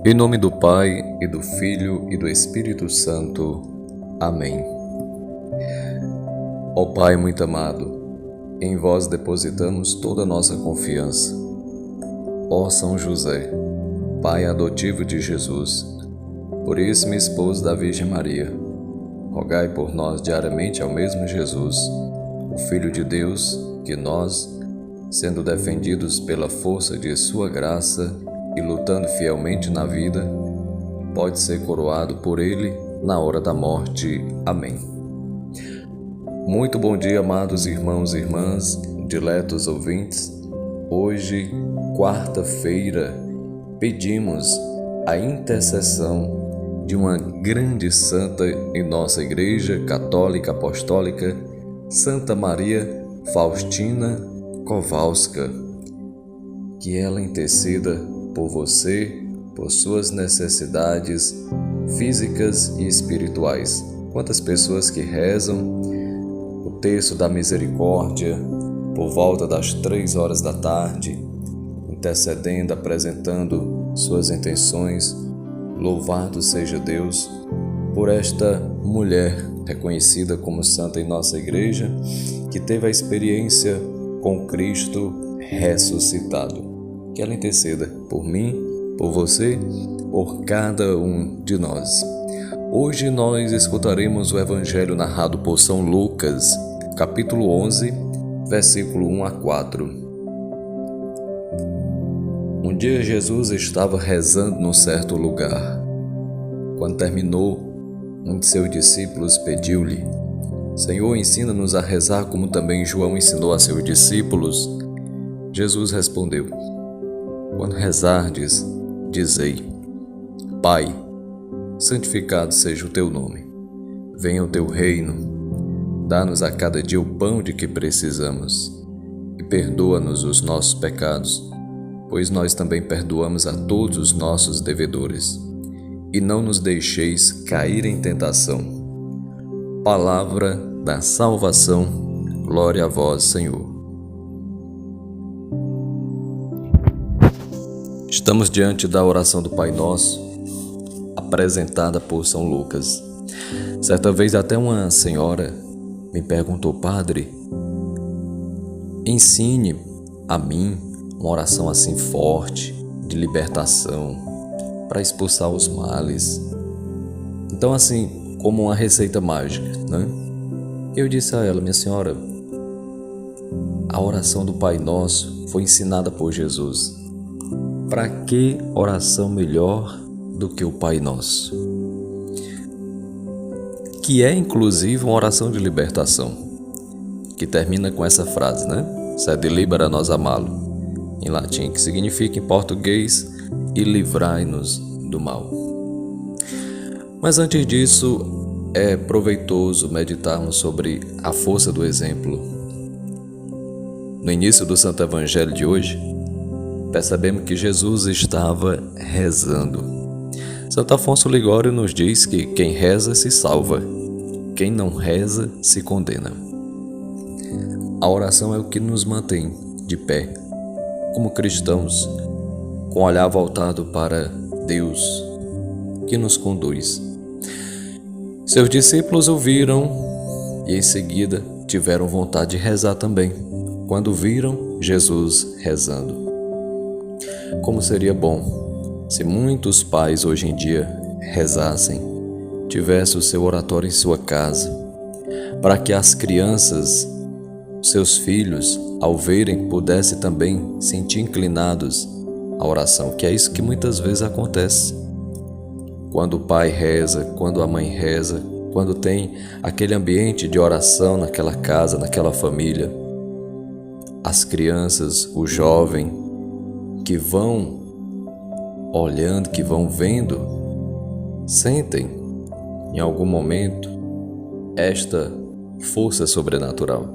Em nome do Pai, e do Filho, e do Espírito Santo. Amém. Ó Pai muito amado, em vós depositamos toda a nossa confiança. Ó São José, Pai adotivo de Jesus, puríssimo esposo da Virgem Maria, rogai por nós diariamente ao mesmo Jesus, o Filho de Deus, que nós, sendo defendidos pela força de sua graça e lutando fielmente na vida, pode ser coroado por ele na hora da morte. Amém. Muito bom dia, amados irmãos e irmãs, diletos ouvintes. Hoje, quarta-feira, pedimos a intercessão de uma grande santa em nossa Igreja Católica Apostólica, Santa Maria Faustina Kowalska, que ela interceda por você, por suas necessidades físicas e espirituais. Quantas pessoas que rezam o terço da misericórdia por volta das 3 horas da tarde, intercedendo, apresentando suas intenções. Louvado seja Deus por esta mulher reconhecida como santa em nossa igreja, que teve a experiência com Cristo ressuscitado. Que ela interceda por mim, por você, por cada um de nós. Hoje nós escutaremos o Evangelho narrado por São Lucas, capítulo 11, versículo 1 a 4. Um dia Jesus estava rezando num certo lugar. Quando terminou, um de seus discípulos pediu-lhe: Senhor, ensina-nos a rezar como também João ensinou a seus discípulos. Jesus respondeu: Quando rezardes, dizei: Pai, santificado seja o teu nome. Venha o teu reino. Dá-nos a cada dia o pão de que precisamos. E perdoa-nos os nossos pecados, pois nós também perdoamos a todos os nossos devedores. E não nos deixeis cair em tentação. Palavra da salvação. Glória a vós, Senhor. Estamos diante da oração do Pai Nosso, apresentada por São Lucas. Certa vez até uma senhora me perguntou: Padre, ensine a mim uma oração assim forte, de libertação, para expulsar os males. Então, assim, como uma receita mágica, né? Eu disse a ela: minha senhora, a oração do Pai Nosso foi ensinada por Jesus. Para que oração melhor do que o Pai Nosso? Que é, inclusive, uma oração de libertação, que termina com essa frase, né? Sed libera nos amalo, em latim, que significa em português: e livrai-nos do mal. Mas antes disso, é proveitoso meditarmos sobre a força do exemplo. No início do Santo Evangelho de hoje, percebemos que Jesus estava rezando. Santo Afonso Ligório nos diz que quem reza se salva, quem não reza se condena. A oração é o que nos mantém de pé, como cristãos, com o olhar voltado para Deus, que nos conduz. Seus discípulos ouviram e em seguida tiveram vontade de rezar também, quando viram Jesus rezando. Como seria bom se muitos pais hoje em dia rezassem, tivessem o seu oratório em sua casa, para que as crianças, seus filhos, ao verem, pudessem também sentir inclinados à oração, que é isso que muitas vezes acontece. Quando o pai reza, quando a mãe reza, quando tem aquele ambiente de oração naquela casa, naquela família, as crianças, o jovem, que vão olhando, que vão vendo, sentem em algum momento esta força sobrenatural.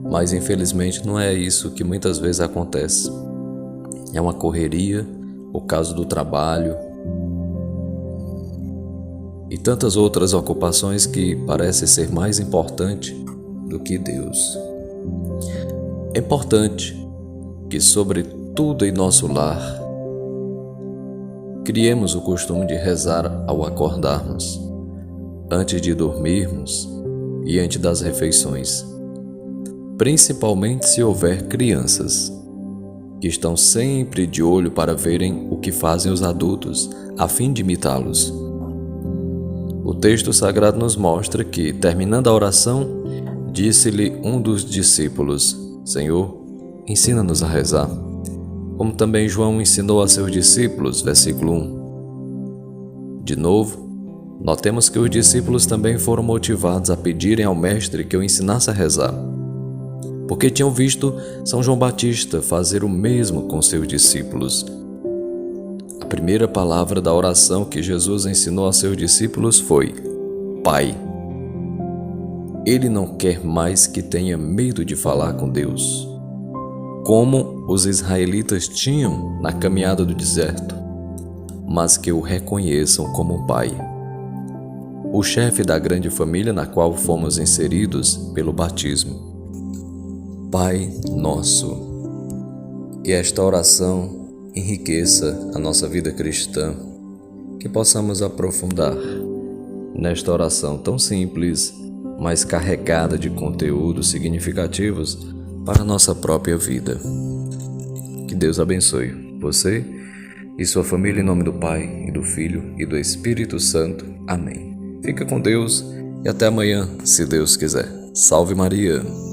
Mas infelizmente não é isso que muitas vezes acontece. É uma correria por causa do trabalho e tantas outras ocupações que parecem ser mais importantes do que Deus. É importante que sobre tudo em nosso lar criemos o costume de rezar ao acordarmos, antes de dormirmos e antes das refeições, principalmente se houver crianças, que estão sempre de olho para verem o que fazem os adultos, a fim de imitá-los. O texto sagrado nos mostra que, terminando a oração, disse-lhe um dos discípulos: Senhor, ensina-nos a rezar, como também João ensinou a seus discípulos, versículo 1. De novo, notemos que os discípulos também foram motivados a pedirem ao Mestre que o ensinasse a rezar, porque tinham visto São João Batista fazer o mesmo com seus discípulos. A primeira palavra da oração que Jesus ensinou a seus discípulos foi: Pai. Ele não quer mais que tenha medo de falar com Deus, como os israelitas tinham na caminhada do deserto, mas que o reconheçam como Pai, o chefe da grande família na qual fomos inseridos pelo batismo. Pai Nosso. E esta oração enriqueça a nossa vida cristã, que possamos aprofundar nesta oração tão simples, mas carregada de conteúdos significativos para a nossa própria vida. Que Deus abençoe você e sua família em nome do Pai, e do Filho e do Espírito Santo. Amém. Fica com Deus e até amanhã, se Deus quiser. Salve Maria!